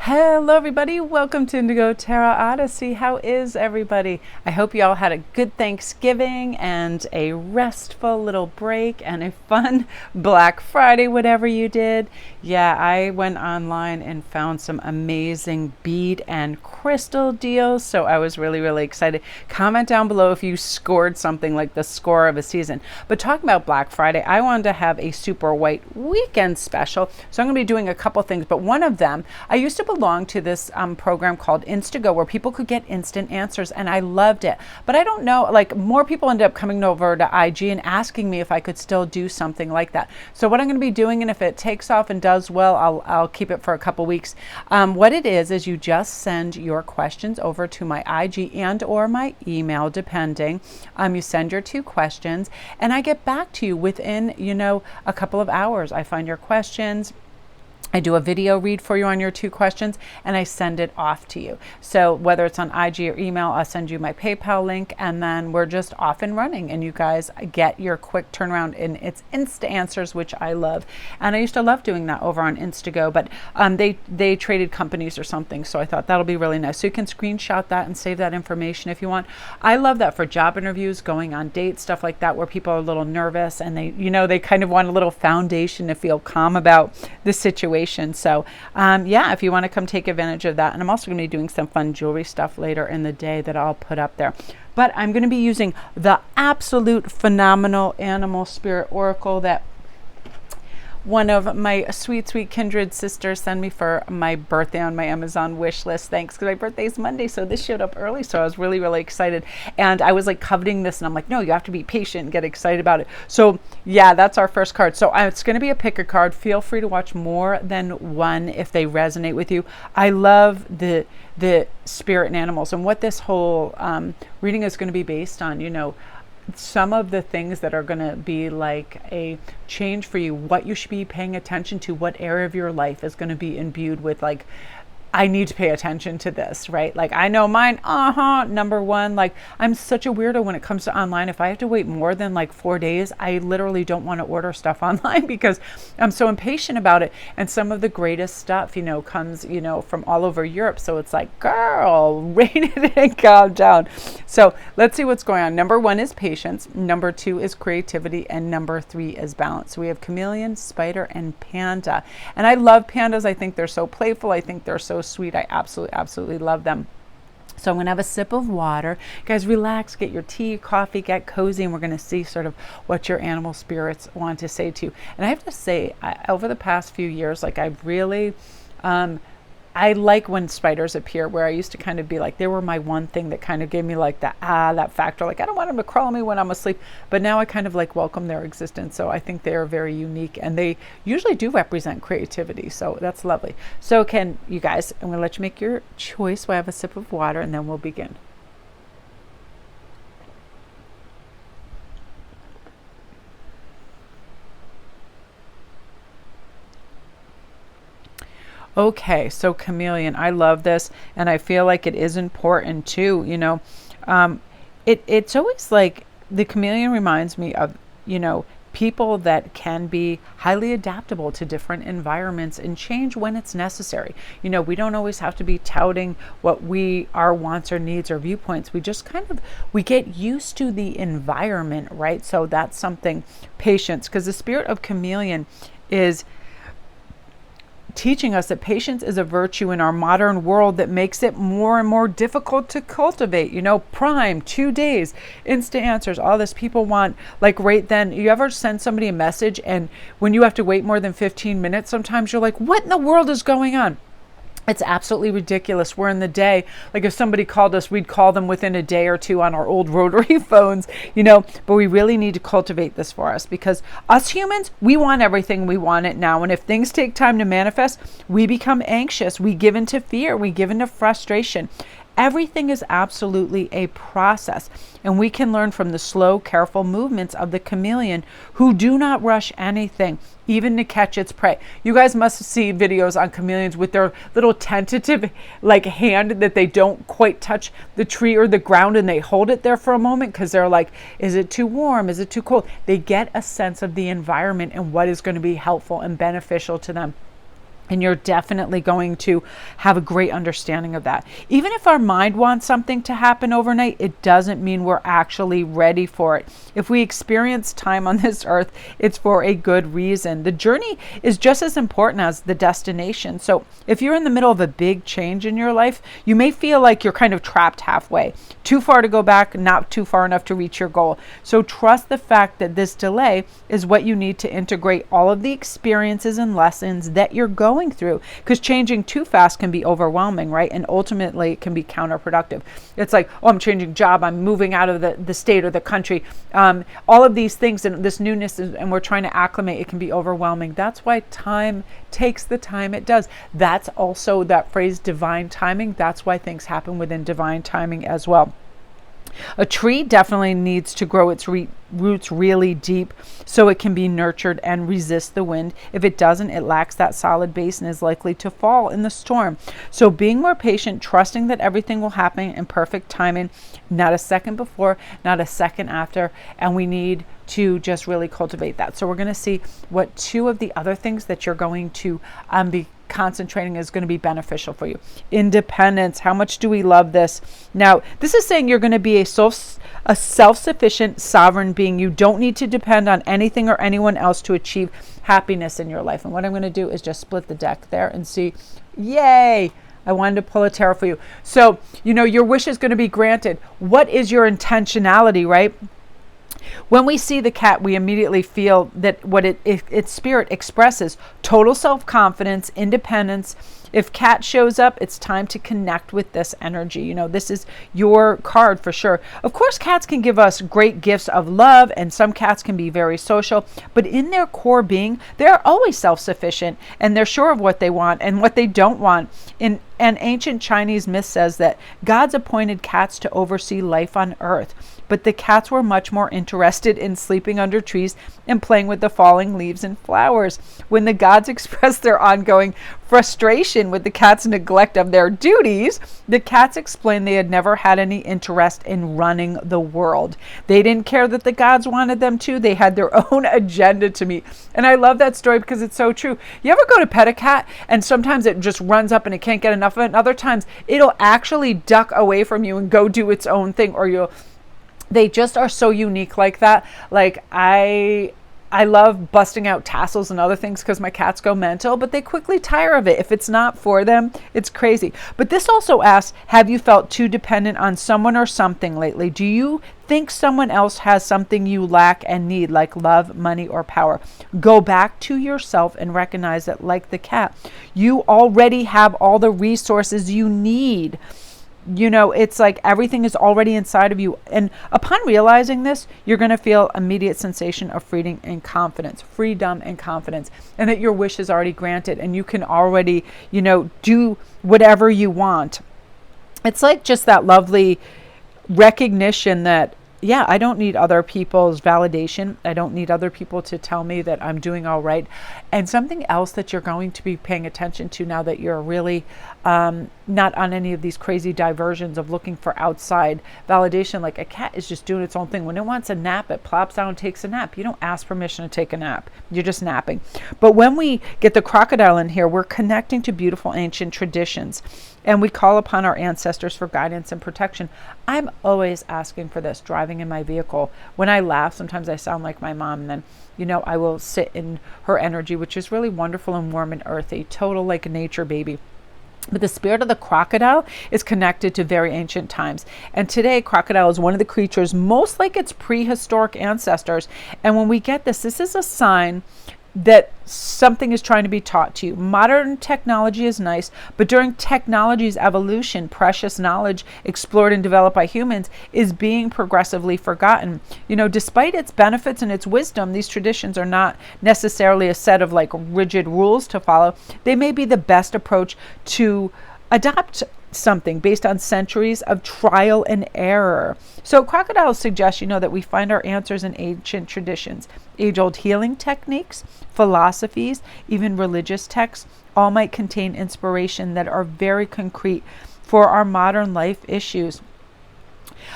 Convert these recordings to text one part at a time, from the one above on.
Hello everybody, welcome to Indigo Tarot Odyssey. How is everybody? I hope you all had a good Thanksgiving and a restful little break and a fun Black Friday, whatever you did. Yeah, I went online and found some amazing bead and crystal deals, so I was really excited. Comment down below if you scored something like the score of a season. But talking about Black Friday, I wanted to have a super white weekend special, so I'm going to be doing a couple things, but one of them, I used to belong to this program called Instago where people could get instant answers, and I loved it. But I don't know, like, more people ended up coming over to IG and asking me if I could still do something like that. So what I'm going to be doing, and if it takes off and does well, I'll keep it for a couple weeks. What it is you just send your questions over to my IG and or my email, depending. You send your 2 questions and I get back to you within, a couple of hours. I find your questions, I do a video read for you on your 2 questions, and I send it off to you. So whether it's on IG or email, I'll send you my PayPal link, and then we're just off and running, and you guys get your quick turnaround, and it's Insta answers, which I love. And I used to love doing that over on Instago, but they traded companies or something, so I thought that'll be really nice. So you can screenshot that and save that information if you want. I love that for job interviews, going on dates, stuff like that, where people are a little nervous and they kind of want a little foundation to feel calm about the situation. So yeah, if you want to come take advantage of that. And I'm also going to be doing some fun jewelry stuff later in the day that I'll put up there. But I'm going to be using the absolute phenomenal Animal Spirit Oracle that one of my sweet kindred sisters sent me for my birthday on my Amazon wish list. Thanks, because my birthday is Monday, so this showed up early, so I was really excited. And I was like coveting this, and I'm like, no, you have to be patient and get excited about it. So yeah, that's our first card. So it's going to be a pick a card. Feel free to watch more than one if they resonate with you. I love the spirit and animals, and what this whole reading is going to be based on, some of the things that are going to be like a change for you, what you should be paying attention to, what area of your life is going to be imbued with, like, I need to pay attention to this, right? Like, I know mine, number one, like, I'm such a weirdo when it comes to online. If I have to wait more than like 4 days, I literally don't want to order stuff online because I'm so impatient about it. And some of the greatest stuff, comes, from all over Europe. So it's like, girl, rein it in, calm down. So let's see what's going on. Number 1 is patience. Number 2 is creativity. And number 3 is balance. So we have chameleon, spider, and panda. And I love pandas. I think they're so playful. I think they're so sweet. I absolutely love them. So I'm going to have a sip of water. Guys, relax, get your tea, coffee, get cozy, and we're going to see sort of what your animal spirits want to say to you. And I have to say, over the past few years, like, I've really, I like when spiders appear, where I used to kind of be like, they were my one thing that kind of gave me like that factor. Like, I don't want them to crawl on me when I'm asleep. But now I kind of like welcome their existence. So I think they are very unique, and they usually do represent creativity. So that's lovely. So you guys, I'm going to let you make your choice while I have a sip of water, and then we'll begin. Okay, so chameleon, I love this, and I feel like it is important too. It's always like the chameleon reminds me of, people that can be highly adaptable to different environments and change when it's necessary. We don't always have to be touting what our wants or needs or viewpoints. We just we get used to the environment, right? So that's something, patience, because the spirit of chameleon is teaching us that patience is a virtue in our modern world that makes it more and more difficult to cultivate. Prime, 2 days, instant answers, all this people want, like, right then. You ever send somebody a message, and when you have to wait more than 15 minutes, sometimes you're like, what in the world is going on? It's absolutely ridiculous. We're in the day, like, if somebody called us, we'd call them within a day or 2 on our old rotary phones, but we really need to cultivate this for us, because us humans, we want everything, we want it now. And if things take time to manifest, we become anxious, we give into fear, we give into frustration. Everything is absolutely a process, and we can learn from the slow, careful movements of the chameleon, who do not rush anything, even to catch its prey. You guys must see videos on chameleons with their little tentative, like, hand that they don't quite touch the tree or the ground, and they hold it there for a moment because they're like, is it too warm? Is it too cold? They get a sense of the environment and what is going to be helpful and beneficial to them. And you're definitely going to have a great understanding of that. Even if our mind wants something to happen overnight, it doesn't mean we're actually ready for it. If we experience time on this earth, it's for a good reason. The journey is just as important as the destination. So if you're in the middle of a big change in your life, you may feel like you're kind of trapped halfway, too far to go back, not too far enough to reach your goal. So trust the fact that this delay is what you need to integrate all of the experiences and lessons that you're going through, because changing too fast can be overwhelming, right? And ultimately it can be counterproductive. It's like, oh, I'm changing job, I'm moving out of the state or the country, all of these things, and this newness and we're trying to acclimate. It can be overwhelming. That's why time takes the time it does. That's also that phrase, divine timing. That's why things happen within divine timing as well. A tree definitely needs to grow its roots really deep so it can be nurtured and resist the wind. If it doesn't, it lacks that solid base and is likely to fall in the storm. So being more patient, trusting that everything will happen in perfect timing, not a second before, not a second after, and we need to just really cultivate that. So we're going to see what two of the other things that you're going to be concentrating is going to be beneficial for you. Independence. How much do we love this? Now, this is saying you're going to be a self-sufficient, sovereign being. You don't need to depend on anything or anyone else to achieve happiness in your life. And what I'm going to do is just split the deck there and see. Yay! I wanted to pull a tarot for you. So, your wish is going to be granted. What is your intentionality, right? When we see the cat, we immediately feel that what its spirit expresses: total self-confidence, independence. If cat shows up, it's time to connect with this energy. This is your card for sure. Of course, cats can give us great gifts of love, and some cats can be very social, but in their core being, they're always self-sufficient, and they're sure of what they want and what they don't want. An ancient Chinese myth says that gods appointed cats to oversee life on earth, but the cats were much more interested in sleeping under trees and playing with the falling leaves and flowers. When the gods expressed their ongoing frustration with the cats' neglect of their duties, the cats explained they had never had any interest in running the world. They didn't care that the gods wanted them to. They had their own agenda to meet. And I love that story because it's so true. You ever go to pet a cat and sometimes it just runs up and it can't get enough of it, and other times it'll actually duck away from you and go do its own thing, or they just are so unique like that. Like I love busting out tassels and other things because my cats go mental, but they quickly tire of it. If it's not for them, it's crazy. But this also asks, have you felt too dependent on someone or something lately? Do you think someone else has something you lack and need, like love, money, or power? Go back to yourself and recognize that, like the cat, you already have all the resources you need. It's like everything is already inside of you. And upon realizing this, you're going to feel immediate sensation of freedom and confidence, and that your wish is already granted and you can already, do whatever you want. It's like just that lovely recognition that, yeah, I don't need other people's validation. I don't need other people to tell me that I'm doing all right. And something else that you're going to be paying attention to now that you're really not on any of these crazy diversions of looking for outside validation. Like a cat is just doing its own thing. When it wants a nap, it plops down and takes a nap. You don't ask permission to take a nap. You're just napping. But when we get the crocodile in here, we're connecting to beautiful ancient traditions. And we call upon our ancestors for guidance and protection. I'm always asking for this driving in my vehicle. When I laugh, sometimes I sound like my mom. And then, I will sit in her energy, which is really wonderful and warm and earthy, total like a nature baby. But the spirit of the crocodile is connected to very ancient times. And today, crocodile is one of the creatures most like its prehistoric ancestors. And when we get this is a sign that something is trying to be taught to you. Modern technology is nice, but during technology's evolution, precious knowledge explored and developed by humans is being progressively forgotten. Despite its benefits and its wisdom, these traditions are not necessarily a set of like rigid rules to follow. They may be the best approach to adopt something based on centuries of trial and error. So crocodiles suggest, that we find our answers in ancient traditions, age-old healing techniques, philosophies, even religious texts, all might contain inspiration that are very concrete for our modern life issues.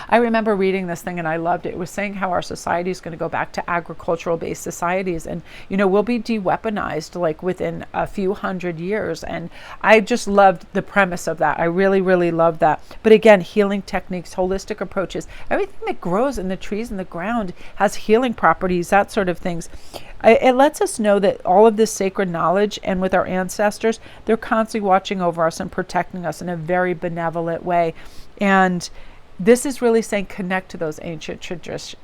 I remember reading this thing and I loved it. It was saying how our society is going to go back to agricultural based societies, and we'll be de-weaponized like within a few hundred years. And I just loved the premise of that. I really, really loved that. But again, healing techniques, holistic approaches, everything that grows in the trees and the ground has healing properties, that sort of things. It lets us know that all of this sacred knowledge, and with our ancestors, they're constantly watching over us and protecting us in a very benevolent way. And this is really saying connect to those ancient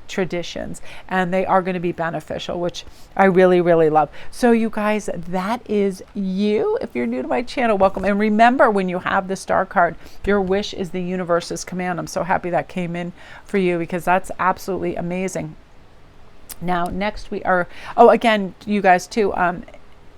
traditions, and they are going to be beneficial, which I really, really love. So you guys, that is you. If you're new to my channel, welcome. And remember, when you have the star card, your wish is the universe's command. I'm so happy that came in for you, because that's absolutely amazing. Now, next we are, again, you guys too,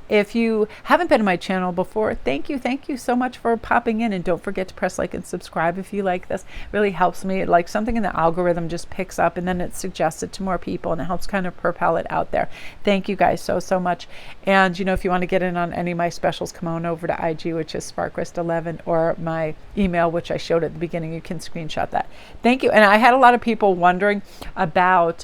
if you haven't been to my channel before, thank you so much for popping in. And don't forget to press like and subscribe if you like this. It really helps me. Like, something in the algorithm just picks up, and then it suggests it to more people, and it helps kind of propel it out there. Thank you guys so much. And if you want to get in on any of my specials, come on over to IG, which is sparkrist11, or my email, which I showed at the beginning. You can screenshot that. Thank you. And I had a lot of people wondering about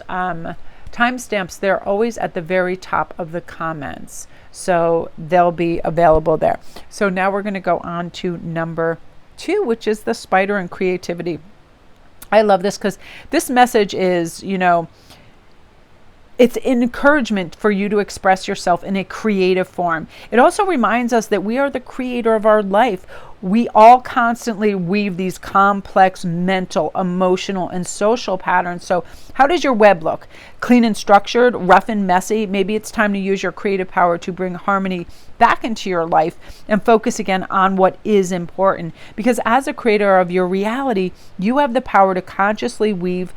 timestamps. They're always at the very top of the comments, so they'll be available there. So now we're going to go on to number 2, which is the spider and creativity. I love this because this message is, it's encouragement for you to express yourself in a creative form. It also reminds us that we are the creator of our life. We all constantly weave these complex mental, emotional, and social patterns. So how does your web look? Clean and structured, rough and messy? Maybe it's time to use your creative power to bring harmony back into your life and focus again on what is important. Because as a creator of your reality, you have the power to consciously weave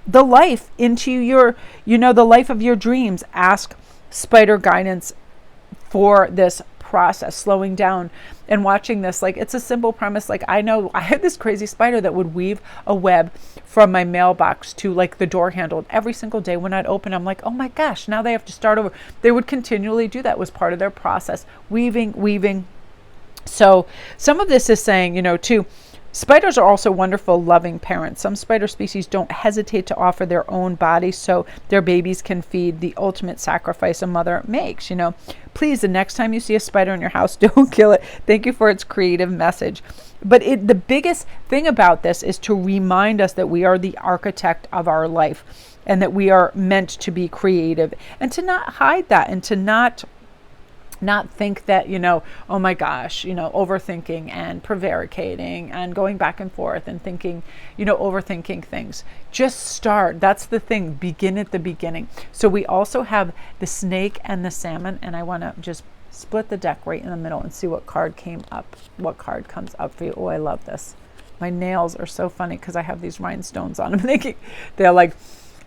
the life into your, the life of your dreams. Ask spider guidance for this process, slowing down and watching this. Like, it's a simple premise. Like, I know I had this crazy spider that would weave a web from my mailbox to like the door handle. Every single day when I'd open, I'm like, oh my gosh, now they have to start over. They would continually do that. It was part of their process, weaving. So some of this is saying, too, spiders are also wonderful, loving parents. Some spider species don't hesitate to offer their own bodies so their babies can feed, the ultimate sacrifice a mother makes. Please, the next time you see a spider in your house, don't kill it. Thank you for its creative message. But the biggest thing about this is to remind us that we are the architect of our life, and that we are meant to be creative, and to not hide that, and to not think that, oh my gosh, overthinking and prevaricating and going back and forth and thinking, overthinking things. Just start. That's the thing. Begin at the beginning. So we also have the snake and the salmon, and I want to just split the deck right in the middle and see what card comes up for you. Oh, I love this. My nails are so funny because I have these rhinestones on. I'm thinking they're like,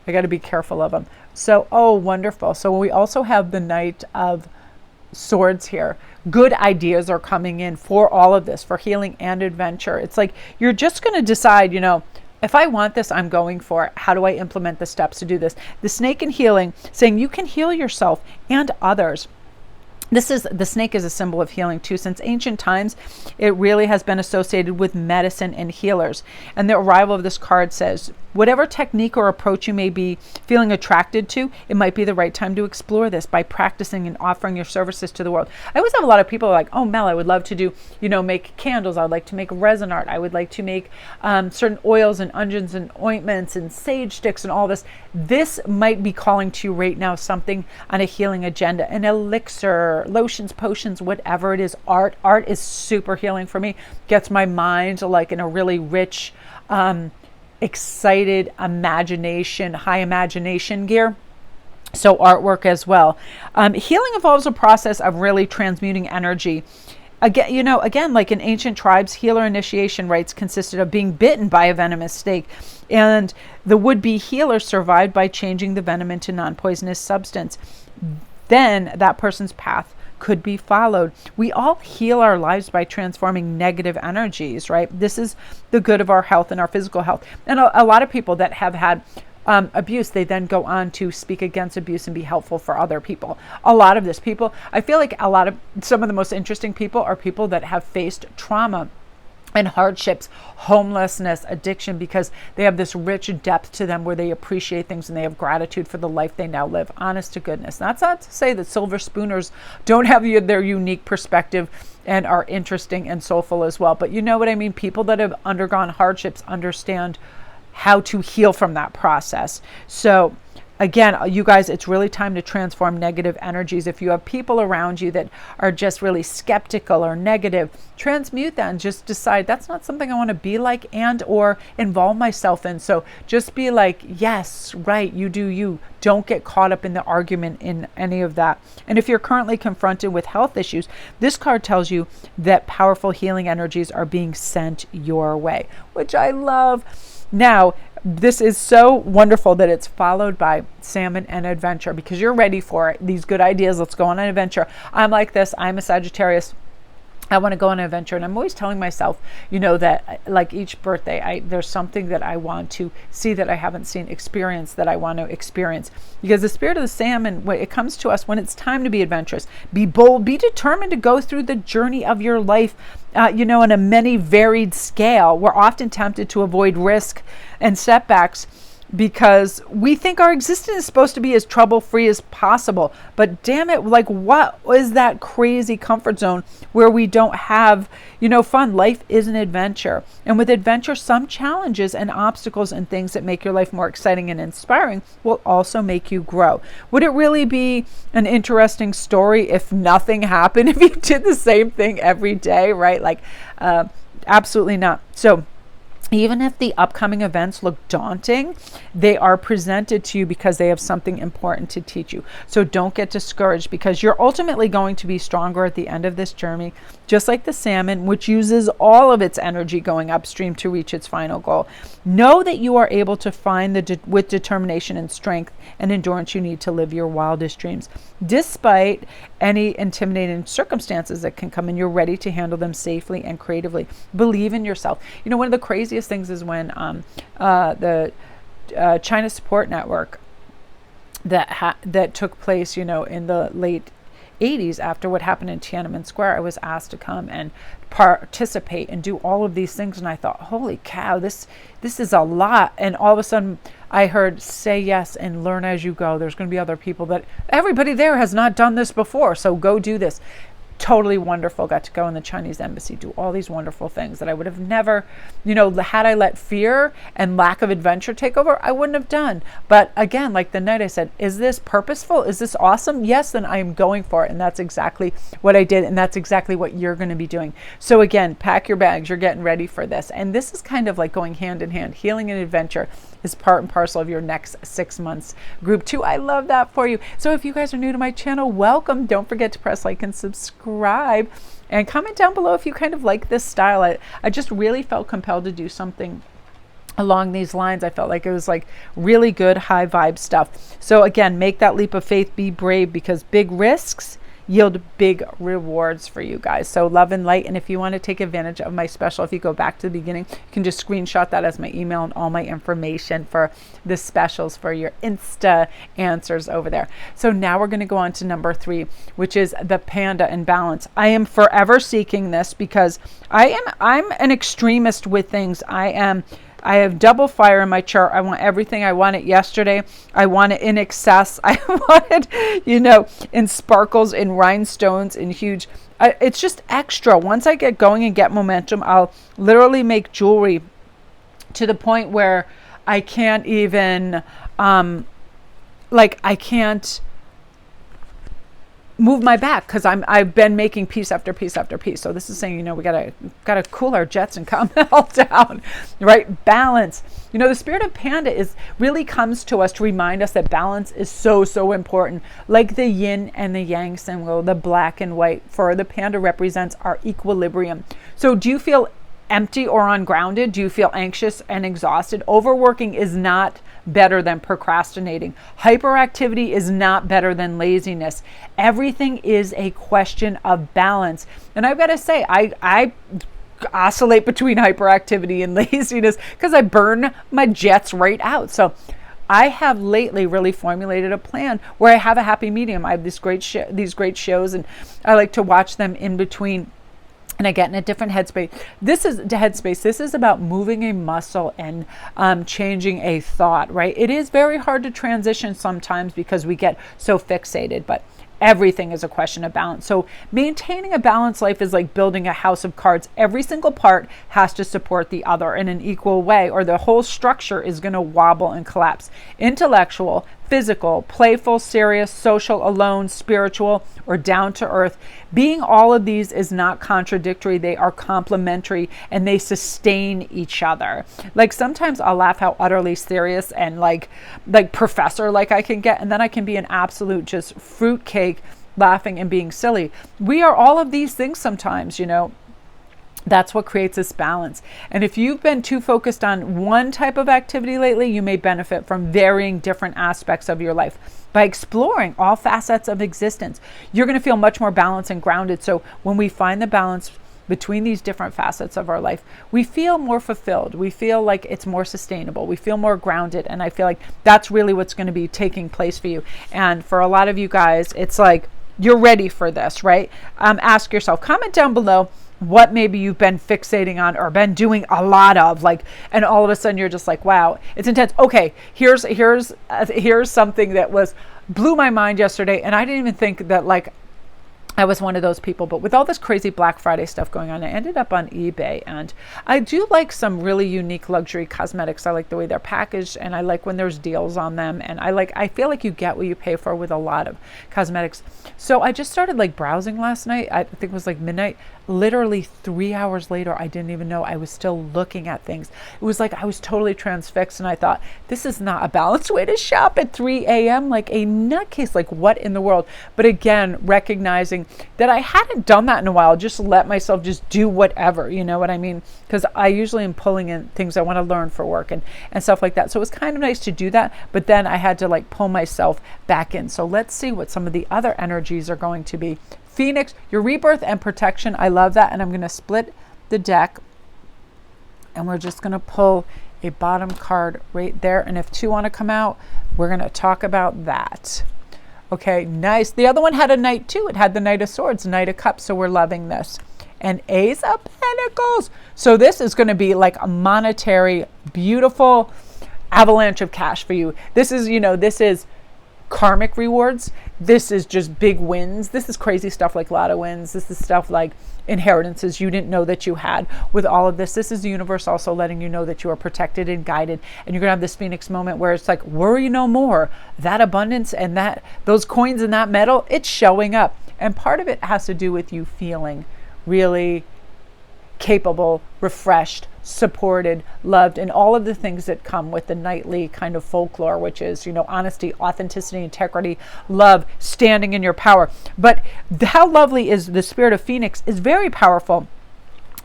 I got to be careful of them. So, oh, wonderful. So we also have the Knight of Swords here. Good ideas are coming in for all of this, for healing and adventure. It's like you're just going to decide, if I want this, I'm going for it. How do I implement the steps to do this? The snake and healing, saying you can heal yourself and others. The snake is a symbol of healing too. Since ancient times, it really has been associated with medicine and healers. And the arrival of this card says, whatever technique or approach you may be feeling attracted to, it might be the right time to explore this by practicing and offering your services to the world. I always have a lot of people like, oh, Mel, I would love to do, make candles. I would like to make resin art. I would like to make certain oils and unguents and ointments and sage sticks and all this. This might be calling to you right now, something on a healing agenda, an elixir, lotions, potions, whatever it is. Art is super healing for me. Gets my mind like in a really rich, excited imagination, high imagination gear. So artwork as well. Healing involves a process of really transmuting energy. Again, like in ancient tribes, healer initiation rites consisted of being bitten by a venomous snake, and the would-be healer survived by changing the venom into non-poisonous substance. Then that person's path could be followed. We all heal our lives by transforming negative energies, right? This is the good of our health and our physical health. And a lot of people that have had abuse, they then go on to speak against abuse and be helpful for other people. A lot of this people, I feel like some of the most interesting people are people that have faced trauma. and hardships, homelessness, addiction, because they have this rich depth to them where they appreciate things and they have gratitude for the life they now live. Honest to goodness. That's not to say that silver spooners don't have their unique perspective and are interesting and soulful as well. But you know what I mean? People that have undergone hardships understand how to heal from that process. So again, you guys, it's really time to transform negative energies. If you have people around you that are just really skeptical or negative, transmute that and just decide that's not something I want to be like and or involve myself in. So just be like, yes, right, you do you. Don't get caught up in the argument in any of that. And if you're currently confronted with health issues, this card tells you that powerful healing energies are being sent your way, which I love. Now, this is so wonderful that it's followed by salmon and adventure, because you're ready for it. These good ideas. Let's go on an adventure. I'm like this. I'm a Sagittarius. I want to go on an adventure. And I'm always telling myself, you know, that like each birthday, there's something that I want to see that I haven't seen, experience that I want to experience. Because the spirit of the salmon, when it comes to us, when it's time to be adventurous, be bold, be determined to go through the journey of your life, you know, on a many varied scale. We're often tempted to avoid risk and setbacks because we think our existence is supposed to be as trouble-free as possible. But damn it, like, what is that crazy comfort zone where we don't have, you know, fun? Life is an adventure. And with adventure, some challenges and obstacles and things that make your life more exciting and inspiring will also make you grow. Would it really be an interesting story if nothing happened, if you did the same thing every day, right? Like, absolutely not. So even if the upcoming events look daunting, they are presented to you because they have something important to teach you. So don't get discouraged, because you're ultimately going to be stronger at the end of this journey, just like the salmon, which uses all of its energy going upstream to reach its final goal. Know that you are able to find with determination and strength and endurance you need to live your wildest dreams. Despite any intimidating circumstances that can come in, you're ready to handle them safely and creatively. Believe in yourself. You know, one of the craziest things is when the China Support Network that took place, you know, in the late 80s after what happened in Tiananmen Square, I was asked to come and participate and do all of these things. And I thought, holy cow, this is a lot. And all of a sudden I heard, say yes and learn as you go. There's going to be other people that everybody there has not done this before. So go do this. Totally wonderful. Got to go in the Chinese embassy, do all these wonderful things that I would have never, you know, had I let fear and lack of adventure take over, I wouldn't have done. But again, like the night I said, is this purposeful? Is this awesome? Yes, then I am going for it. And that's exactly what I did. And that's exactly what you're going to be doing. So again, pack your bags. You're getting ready for this. And this is kind of like going hand in hand. Healing and adventure is part and parcel of your next 6 months. Group 2, I love that for you. So if you guys are new to my channel, welcome. Don't forget to press like and subscribe. And comment down below if you kind of like this style. I just really felt compelled to do something along these lines. I felt like it was like really good high vibe stuff. So again, make that leap of faith, be brave, because big risks yield big rewards for you guys. So love and light. And if you want to take advantage of my special, if you go back to the beginning, you can just screenshot that as my email and all my information for the specials for your Insta answers over there. So now we're going to go on to number 3, which is the panda and balance. I am forever seeking this because I'm an extremist with things. I have double fire in my chart. I want everything. I want it yesterday. I want it in excess. I want it, you know, in sparkles, in rhinestones, in huge. It's just extra. Once I get going and get momentum, I'll literally make jewelry to the point where I can't even, I can't move my back because I've been making piece after piece after piece. So this is saying, you know, we gotta cool our jets and calm it all down, right? Balance. You know, the spirit of panda really comes to us to remind us that balance is so important. Like the yin and the yang symbol, the black and white for the panda represents our equilibrium. So do you feel empty or ungrounded? Do you feel anxious and exhausted? Overworking is not better than procrastinating. Hyperactivity is not better than laziness. Everything is a question of balance. And I've got to say, I oscillate between hyperactivity and laziness because I burn my jets right out. So I have lately really formulated a plan where I have a happy medium. I have these great shows, and I like to watch them in between and I get in a different headspace. This is about moving a muscle and changing a thought, right? It is very hard to transition sometimes because we get so fixated, but everything is a question of balance. So maintaining a balanced life is like building a house of cards. Every single part has to support the other in an equal way, or the whole structure is going to wobble and collapse. Intellectual, physical, playful, serious, social, alone, spiritual, or down to earth. Being all of these is not contradictory. They are complementary and they sustain each other. Like sometimes I'll laugh how utterly serious and like professor like I can get, and then I can be an absolute just fruitcake laughing and being silly. We are all of these things sometimes, you know. That's what creates this balance. And if you've been too focused on one type of activity lately, you may benefit from varying different aspects of your life. By exploring all facets of existence, you're going to feel much more balanced and grounded. So when we find the balance between these different facets of our life, we feel more fulfilled. We feel like it's more sustainable. We feel more grounded. And I feel like that's really what's going to be taking place for you. And for a lot of you guys, it's like you're ready for this, right? Ask yourself, comment down below what maybe you've been fixating on or been doing a lot of, like, and all of a sudden you're just like, wow, it's intense. Okay, here's something that blew my mind yesterday, and I didn't even think that like I was one of those people, but with all this crazy Black Friday stuff going on, I ended up on eBay, and I do like some really unique luxury cosmetics. I like the way they're packaged, and I like when there's deals on them, and I feel like you get what you pay for with a lot of cosmetics. So I just started like browsing last night. I think it was like midnight. Literally 3 hours later, I didn't even know I was still looking at things. It was like I was totally transfixed, and I thought, this is not a balanced way to shop at 3 a.m. like a nutcase. Like, what in the world? But again, recognizing that I hadn't done that in a while, just let myself just do whatever, you know what I mean? Because I usually am pulling in things I want to learn for work and stuff like that. So it was kind of nice to do that, but then I had to like pull myself back in. So let's see what some of the other energies are going to be. Phoenix, your rebirth and protection. I love that. And I'm going to split the deck, and we're just going to pull a bottom card right there. And if two want to come out, we're going to talk about that. Okay, nice. The other one had a knight too. It had the Knight of Swords, Knight of Cups. So we're loving this. And Ace of Pentacles. So this is going to be like a monetary, beautiful avalanche of cash for you. This is, you know, this is karmic rewards. This is just big wins. This is crazy stuff like lotto wins. This is stuff like inheritances you didn't know that you had. With all of this, this is the universe also letting you know that you are protected and guided, and you're gonna have this Phoenix moment where it's like, worry no more. That abundance and that those coins and that metal, it's showing up. And part of it has to do with you feeling really capable, refreshed, supported, loved, and all of the things that come with the knightly kind of folklore, which is, you know, honesty, authenticity, integrity, love, standing in your power. But how lovely is the spirit of Phoenix is very powerful.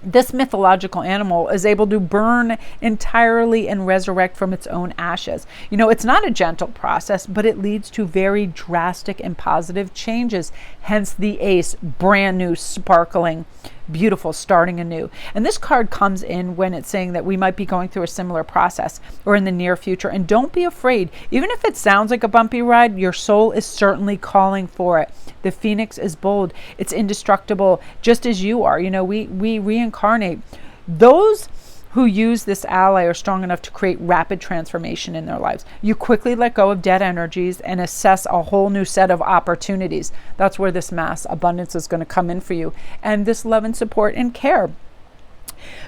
This mythological animal is able to burn entirely and resurrect from its own ashes. You know, it's not a gentle process, but it leads to very drastic and positive changes. Hence the ace, brand new, sparkling, beautiful, starting anew. And this card comes in when it's saying that we might be going through a similar process or in the near future. And don't be afraid. Even if it sounds like a bumpy ride, your soul is certainly calling for it. The Phoenix is bold. It's indestructible, just as you are. You know, we reincarnate. Those who use this ally are strong enough to create rapid transformation in their lives. You quickly let go of dead energies and assess a whole new set of opportunities. That's where this mass abundance is going to come in for you. And this love and support and care.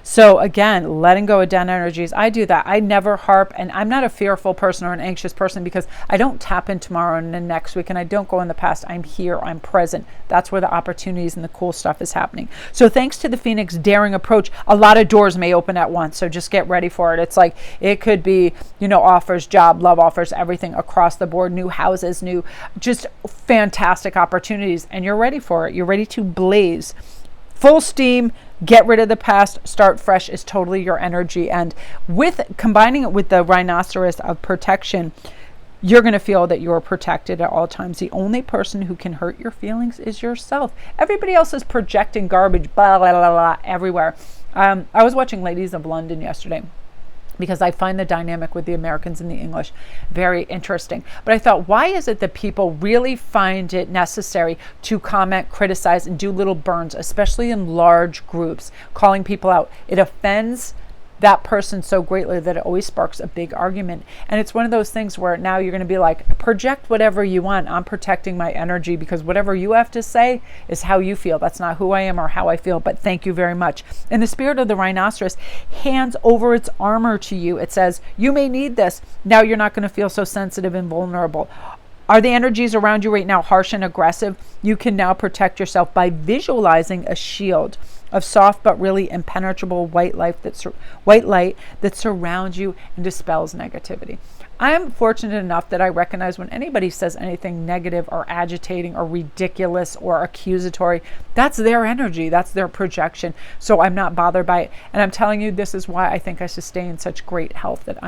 So again, letting go of dead energies. I do that. I never harp, and I'm not a fearful person or an anxious person because I don't tap in tomorrow and the next week, and I don't go in the past. I'm here. I'm present. That's where the opportunities and the cool stuff is happening. So thanks to the Phoenix daring approach, a lot of doors may open at once. So just get ready for it. It's like, it could be, you know, offers, job, love offers, everything across the board, new houses, new, just fantastic opportunities. And you're ready for it. You're ready to blaze. Full steam, get rid of the past, start fresh is totally your energy. And with combining it with the rhinoceros of protection, you're going to feel that you're protected at all times. The only person who can hurt your feelings is yourself. Everybody else is projecting garbage, blah, blah, blah, blah, everywhere. I was watching Ladies of London yesterday. because I find the dynamic with the Americans and the English very interesting. But I thought, why is it that people really find it necessary to comment, criticize, and do little burns, especially in large groups, calling people out? It offends that person so greatly that it always sparks a big argument. And it's one of those things where now you're going to be like, project whatever you want. I'm protecting my energy because whatever you have to say is how you feel. That's not who I am or how I feel, but thank you very much. And the spirit of the rhinoceros hands over its armor to you. It says, you may need this. Now you're not going to feel so sensitive and vulnerable. Are the energies around you right now harsh and aggressive? You can now protect yourself by visualizing a shield of soft but really impenetrable white light that surrounds you and dispels negativity. I am fortunate enough that I recognize when anybody says anything negative or agitating or ridiculous or accusatory, that's their energy, that's their projection. So I'm not bothered by it. And I'm telling you, this is why I think I sustain such great health, that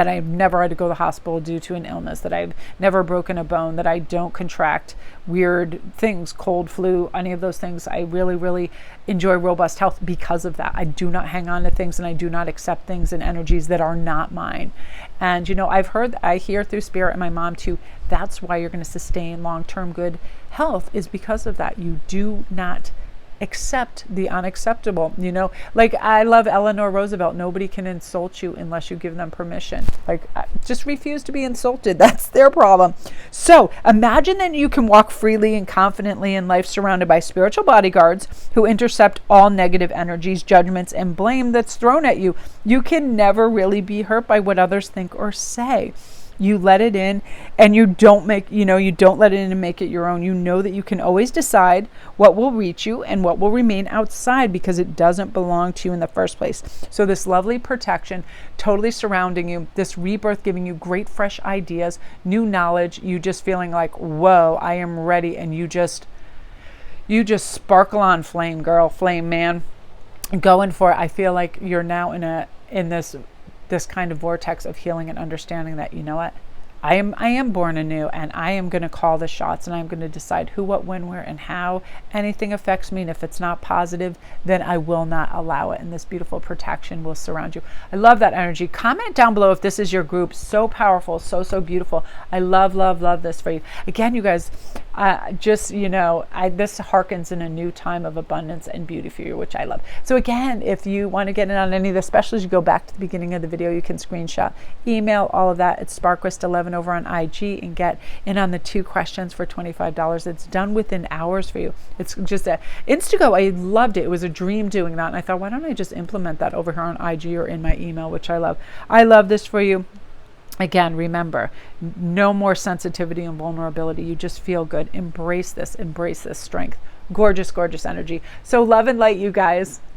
I've never had to go to the hospital due to an illness, that I've never broken a bone, that I don't contract weird things, cold, flu, any of those things. I really, really enjoy robust health because of that. I do not hang on to things, and I do not accept things and energies that are not mine. And, you know, I hear through spirit and my mom too, that's why you're going to sustain long-term good health, is because of that. You do not accept the unacceptable. You know, like I love Eleanor Roosevelt. Nobody can insult you unless you give them permission. Like, just refuse to be insulted. That's their problem. So imagine that you can walk freely and confidently in life surrounded by spiritual bodyguards who intercept all negative energies, judgments, and blame that's thrown at you. You can never really be hurt by what others think or say. You let it in, and you don't let it in and make it your own. You know that you can always decide what will reach you and what will remain outside because it doesn't belong to you in the first place. So this lovely protection totally surrounding you, this rebirth giving you great fresh ideas, new knowledge, you just feeling like, whoa, I am ready. And you just sparkle on, flame girl, flame man, going for it. I feel like you're now in this kind of vortex of healing and understanding that, you know what, I am born anew, and I am going to call the shots, and I'm going to decide who, what, when, where, and how anything affects me. And if it's not positive, then I will not allow it. And this beautiful protection will surround you. I love that energy. Comment down below if this is your group. So powerful, so beautiful. I love this for you. Again, you guys, this harkens in a new time of abundance and beauty for you, which I love. So again, if you want to get in on any of the specials, you go back to the beginning of the video. You can screenshot, email, all of that. It's Sparkwist11 over on IG, and get in on the 2 questions for $25. It's done within hours for you. It's just Instago. I loved it. It was a dream doing that. And I thought, why don't I just implement that over here on IG or in my email, which I love. I love this for you. Again, remember, no more sensitivity and vulnerability. You just feel good. Embrace this strength. Gorgeous, gorgeous energy. So love and light, you guys.